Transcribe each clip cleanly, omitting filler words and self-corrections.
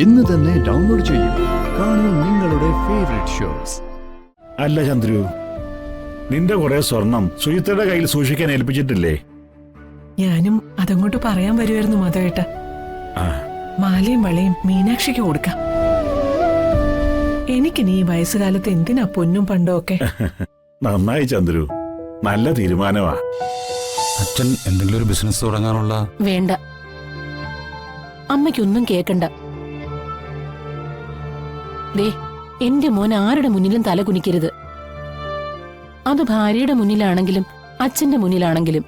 ഇന്ന് തന്നെ ഡൗൺലോഡ് ചെയ്യൂ. കാണൂ നിങ്ങളുടെ ഫേവറേറ്റ് ഷോസ്. അല്ല ചന്ദ്രു, നിന്റെ കുറെ സ്വർണം സുജിത്തയുടെ കയ്യിൽ സൂക്ഷിക്കാൻ ഏൽപ്പിച്ചിട്ടില്ലേ? ഞാനും അതങ്ങോട്ട് പറയാൻ വരുമായിരുന്നു മാധവേട്ട. മാലയും വളയും മീനാക്ഷിക്ക് കൊടുക്കാം. എനിക്കിനി ഈ വയസ്സുകാലത്ത് എന്തിനാ പൊന്നും പണ്ടോ ഒക്കെ. നന്നായി ചന്ദ്രു, നല്ല തീരുമാനമാ. അച്ഛൻ എന്തെങ്കിലും ഒരു ബിസിനസ് തുടങ്ങാനുള്ള? വേണ്ട, അമ്മയ്ക്കൊന്നും കേക്കണ്ട. ദേ, എന്റെ മോൻ ആരുടെ മുന്നിലും തല കുനിക്കരുത്. അത് ഭാര്യയുടെ മുന്നിലാണെങ്കിലും അച്ഛന്റെ മുന്നിലാണെങ്കിലും.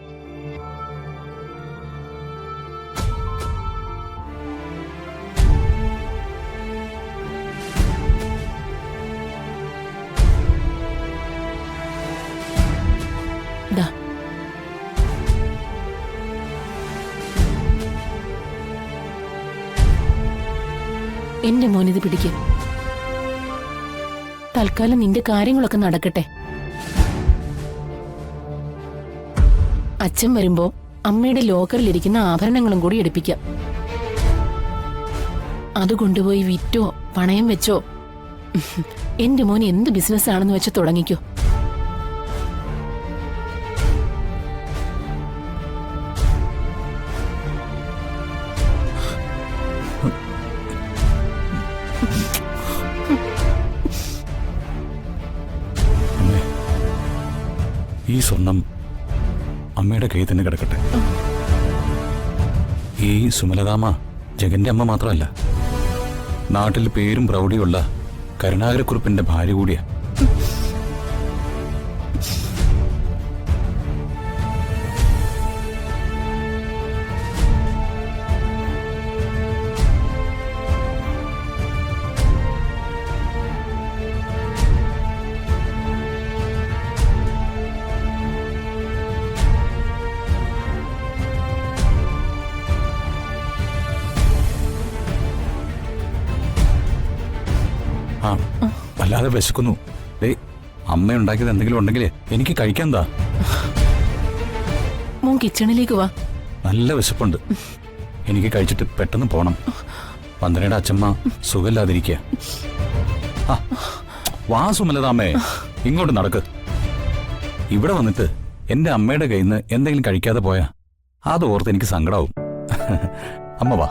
ദാ, എന്റെ മോനിത് പിടിക്ക്. തൽക്കാലം നിന്റെ കാര്യങ്ങളൊക്കെ നടക്കട്ടെ. അച്ഛൻ വരുമ്പോ അമ്മയുടെ ലോക്കറിലിരിക്കുന്ന ആഭരണങ്ങളും കൂടി എടുപ്പിക്കാം. അത് കൊണ്ടുപോയി വിറ്റോ പണയം വെച്ചോ എന്റെ മോൻ എന്ത് ബിസിനസ് ആണെന്ന് വെച്ച് തുടങ്ങിക്കോ. ഈ സ്വർണം അമ്മയുടെ കയ്യിൽ തന്നെ കിടക്കട്ടെ. ഈ സുമലതാമ്മ ജഗന്റെ അമ്മ മാത്രമല്ല, നാട്ടിൽ പേരും പ്രൗഢിയുള്ള കരുണാകരക്കുറുപ്പിന്റെ ഭാര്യ കൂടിയാ. വല്ലാതെ വിശക്കുന്നു. അമ്മ ഉണ്ടാക്കിയത് എന്തെങ്കിലും ഉണ്ടെങ്കിൽ എനിക്ക് കഴിക്കാൻ താ. മോൻ കിച്ചണിലേക്ക് വാ. നല്ല വിശപ്പുണ്ട്. എനിക്ക് കഴിച്ചിട്ട് പെട്ടെന്ന് പോണം. വന്ദനയുടെ അച്ഛമ്മ സുഖമില്ലാതിരിക്കുക. വാ സുമലതാമ്മേ, ഇങ്ങോട്ട് നടക്ക്. ഇവിടെ വന്നിട്ട് എന്റെ അമ്മയുടെ കയ്യിൽ നിന്ന് എന്തെങ്കിലും കഴിക്കാതെ പോയാ അത് ഓർത്ത് എനിക്ക് സങ്കടാവും. അമ്മ വാ.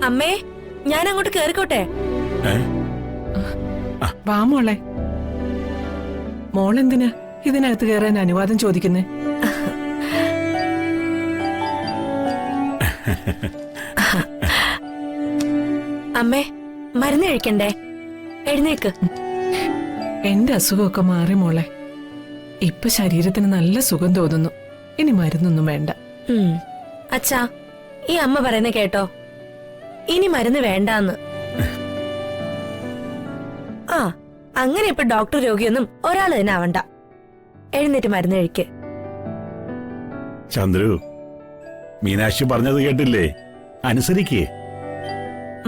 അമ്മേ, ഞാൻ അങ്ങോട്ട് കേറിക്കോട്ടെ? വാ മോളെ. മോളെന്തിനാ ഇതിനകത്ത് കയറാൻ അനുവാദം ചോദിക്കുന്നേ? അമ്മേ, മരുന്ന് കഴിക്കണ്ടേ? എഴുന്നേക്ക്. എന്റെ അസുഖമൊക്കെ മാറി മോളെ. ഇപ്പൊ ശരീരത്തിന് നല്ല സുഖം തോന്നുന്നു. ഇനി മരുന്നൊന്നും വേണ്ട. അച്ഛാ, ഈ അമ്മ പറയുന്ന കേട്ടോ, ഇനി മരുന്ന് വേണ്ടാന്ന്. അങ്ങനെ ഇപ്പൊ ഡോക്ടർ രോഗിയൊന്നും ഒരാൾ തന്നെ ആവണ്ട. എഴുന്നേറ്റ് മരുന്ന് കഴിക്ക്. ചന്ദ്രു, മീനാക്ഷി പറഞ്ഞത് കേട്ടില്ലേ? അനുസരിക്കേ.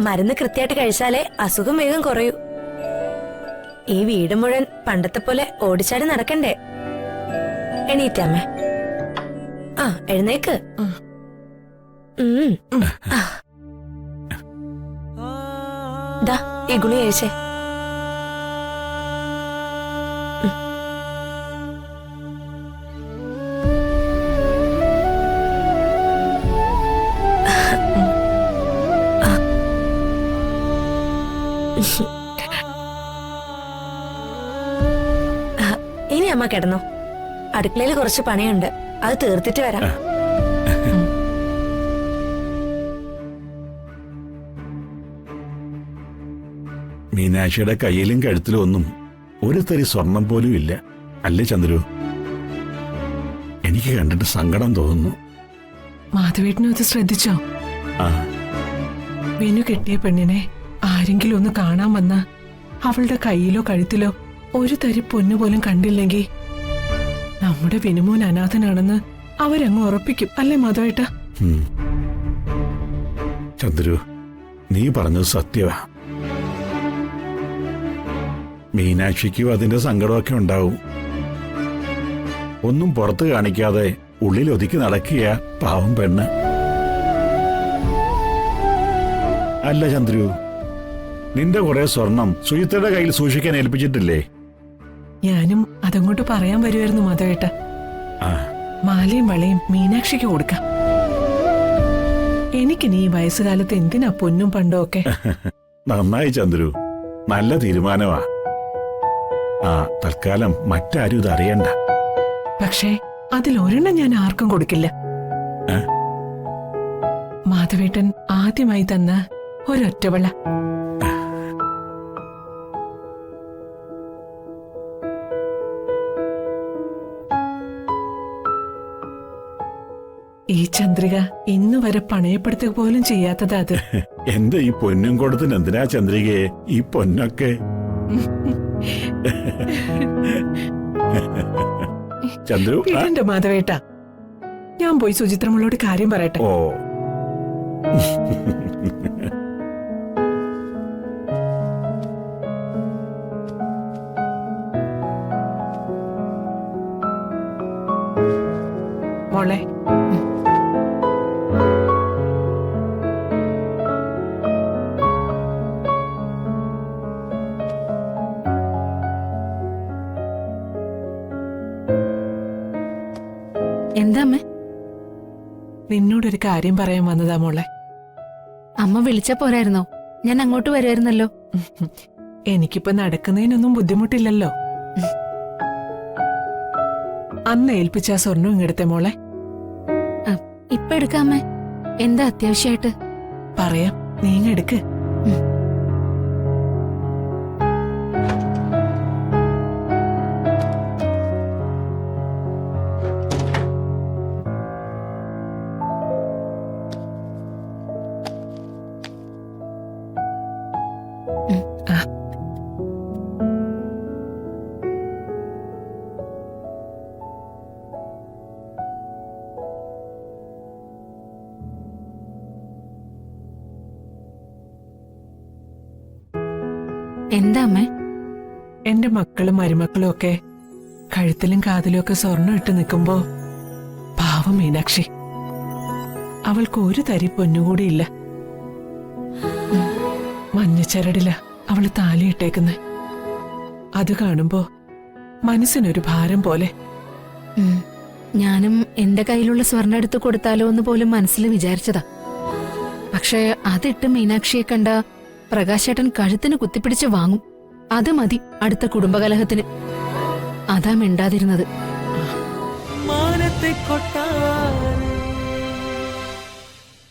മരുന്ന് കൃത്യമായിട്ട് കഴിച്ചാലേ അസുഖം വേഗം കുറയൂ. ഈ വീട് മുഴുവൻ പണ്ടത്തെ പോലെ ഓടിച്ചാടി നടക്കണ്ടേ? എണീറ്റമ്മേ. എഴുന്നേക്ക്. ദാ, ഈ ഗുളി കഴിച്ചേ. ഇനി അമ്മ കിടന്നോ. അടുക്കളയിൽ കുറച്ച് പണിയുണ്ട്, അത് തീർത്തിട്ട് വരാം. മീനാക്ഷിയുടെ കയ്യിലും കഴുത്തിലും ഒന്നും ഒരു തരി സ്വർണം പോലും ഇല്ല. അല്ലേ ചന്ദ്രു? എനിക്ക് കണ്ടിട്ട് സങ്കടം തോന്നുന്നു. മാധവേട്ടനും ഇത് ശ്രദ്ധിച്ചോ? വിനു കെട്ടിയ പെണ്ണിനെ ആരെങ്കിലും ഒന്ന് കാണാൻ വന്ന അവളുടെ കയ്യിലോ കഴുത്തിലോ ഒരു തരി പൊന്നുപോലും കണ്ടില്ലെങ്കിൽ നമ്മുടെ വിനുമോൻ അനാഥനാണെന്ന് അവരങ്ങ് ഉറപ്പിക്കും, അല്ലേ മാധവേട്ട? ചന്ദ്രു, നീ പറഞ്ഞത് സത്യമാ. മീനാക്ഷിക്കും അതിന്റെ സങ്കടമൊക്കെ ഉണ്ടാവും. ഒന്നും പുറത്ത് കാണിക്കാതെ ഉള്ളിൽ ഒതുക്കി നടക്കുക പാവം പെണ്ണ്. അല്ല ചന്ദ്രു, നിന്റെ കുറെ സ്വർണം സുജിത്തയുടെ കയ്യിൽ സൂക്ഷിക്കാൻ ഏൽപ്പിച്ചിട്ടില്ലേ? ഞാനും അതങ്ങോട്ട് പറയാൻ വരുമായിരുന്നു മാധവേട്ട. ആ, മാലയും വളയും മീനാക്ഷിക്ക് കൊടുക്കാം. എനിക്കിനി ഈ വയസ്സുകാലത്ത് എന്തിനാ പൊന്നും പണ്ടോ ഒക്കെ? നന്നായി ചന്ദ്രു, നല്ല തീരുമാനമാ. ആ, തൽക്കാലം മറ്റാരും ഇത് അറിയണ്ട. പക്ഷേ അതിലൊരെണ്ണം ഞാൻ ആർക്കും കൊടുക്കില്ല. ഏ? മാധവേട്ടൻ ആദ്യമായി തന്ന ഒരൊറ്റവള. ഈ ചന്ദ്രിക ഇന്നുവരെ പണയപ്പെടുത്തുക പോലും ചെയ്യാത്തത് അത്. എന്റെ ഈ പൊന്നും കൊടുത്തിന് എന്തിനാ ചന്ദ്രികയെ ഈ പൊന്നൊക്കെ? ചന്ദ്രു, എന്റെ മാധവേട്ട, ഞാൻ പോയി സുചിത്രമോളോട് കാര്യം പറയട്ടെ. ഓ, മോളെ, എന്താ അമ്മ? നിന്നോടൊരു കാര്യം പറയാൻ വന്നതാ മോളെ. അമ്മ വിളിച്ച പോരായിരുന്നോ? ഞാൻ അങ്ങോട്ട് വരുമായിരുന്നല്ലോ. എനിക്കിപ്പോ നടക്കുന്നതിനൊന്നും ബുദ്ധിമുട്ടില്ലല്ലോ. അന്ന് ഏൽപ്പിച്ച ആ സ്വർണ്ണം ഇങ്ങെടുത്തെ മോളെ. ഇപ്പൊ എടുക്കാമേ. എന്താ അത്യാവശ്യമായിട്ട്? പറയാം, നീങ്ങെടുക്ക്. എന്താ അമ്മ? എന്റെ മക്കളും മരുമക്കളും ഒക്കെ കഴുത്തിലും കാതിലും ഒക്കെ സ്വർണ്ണം ഇട്ട് നിൽക്കുമ്പോ പാവം മീനാക്ഷി, അവൾക്ക് ഒരു തരി പൊന്നുകൂടിയില്ല. മഞ്ഞച്ചരടില അവള് താലിയിട്ടേക്കുന്നെ. അത് കാണുമ്പോ മനസ്സിനൊരു ഭാരം പോലെ. ഞാനും എന്റെ കയ്യിലുള്ള സ്വർണ്ണം എടുത്ത് കൊടുത്താലോ എന്ന് പോലും മനസ്സിൽ വിചാരിച്ചതാ. പക്ഷേ അതിട്ട് മീനാക്ഷിയെ കണ്ട പ്രകാശേട്ടൻ കഴുത്തിന് കുത്തിപ്പിടിച്ച് വാങ്ങും. അത് മതി അടുത്ത കുടുംബകലഹത്തിന്. അതാ മിണ്ടാതിരുന്നത്. മാനത്തെ കൊട്ടാ